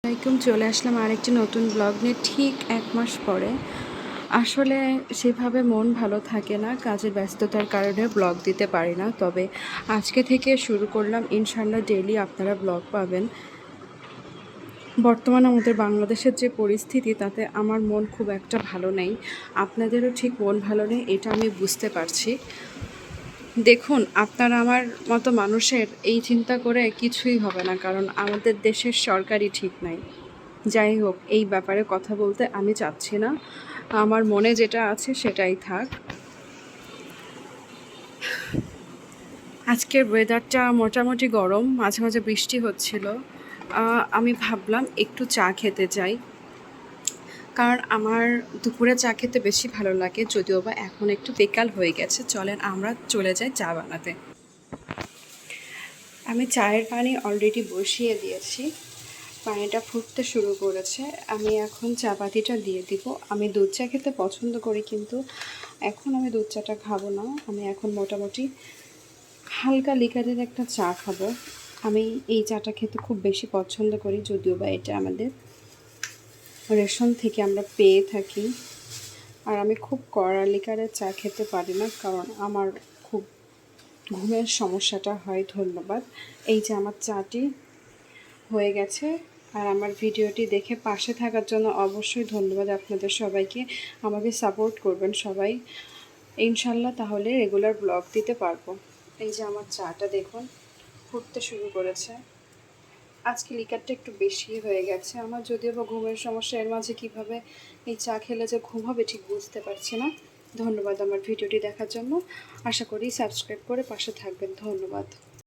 আসসালামাইকুম, চলে আসলাম আরেকটি নতুন ব্লগ নিয়ে ঠিক 1 মাস পরে। আসলে সেভাবে মন ভালো থাকে না, কাজের ব্যস্ততার কারণে ব্লগ দিতে পারি না। তবে আজকে থেকে শুরু করলাম, ইনশাআল্লাহ ডেইলি আপনারা ব্লগ পাবেন। বর্তমানে আমাদের বাংলাদেশের যে পরিস্থিতি, তাতে আমার মন খুব একটা ভালো নেই। আপনাদেরও ঠিক মন ভালো নেই, এটা আমি বুঝতে পারছি। দেখুন, আপনারা আমার মতো মানুষের এই চিন্তা করে কিছুই হবে না, কারণ আমাদের দেশের সরকারই ঠিক নাই। যাই হোক, এই ব্যাপারে কথা বলতে আমি চাচ্ছি না। আমার মনে যেটা আছে সেটাই থাক। আজকের ওয়েদারটা মোটামুটি গরম, মাঝে মাঝে বৃষ্টি হচ্ছিল। আমি ভাবলাম একটু চা খেতে যাই, কারণ আমার দুপুরে চা খেতে বেশি ভালো লাগে, যদিও বা এখন একটু বিকাল হয়ে গেছে। চলেন আমরা চলে যাই চা বানাতে। আমি চায়ের পানি অলরেডি বসিয়ে দিয়েছি, পানিটা ফুটতে শুরু করেছে। আমি এখন চা পাতিটা দিয়ে দিব। আমি দুধ চা খেতে পছন্দ করি, কিন্তু এখন আমি দুধ চাটা খাবো না। আমি এখন মোটামুটি হালকা লিকারের একটা চা খাবো। আমি এই চাটা খেতে খুব বেশি পছন্দ করি, যদিও বা এটা আমাদের রেশন থেকে আমরা পেয়ে থাকি। আর আমি খুব কড়া লিকারের চা খেতে পারি না, কারণ আমার খুব ঘুমের সমস্যাটা হয়। ধন্যবাদ। এই যে আমার চাটি হয়ে গেছে। আর আমার ভিডিওটি দেখে পাশে থাকার জন্য অবশ্যই ধন্যবাদ আপনাদের সবাইকে। আমাকে সাপোর্ট করবেন সবাই, ইনশাল্লাহ, তাহলে রেগুলার ব্লগ দিতে পারবো। এই যে আমার চাটা দেখুন ফুটতে শুরু করেছে। আজকে লিকারটা একটু বেশি হয়ে গেছে আমার, যদিও বা ঘুমের সমস্যা। এর মাঝে কীভাবে এই চা খেলে যে ঘুম হবে ঠিক বুঝতে পারছি না। ধন্যবাদ আমার ভিডিওটি দেখার জন্য। আশা করি সাবস্ক্রাইব করে পাশে থাকবেন। ধন্যবাদ।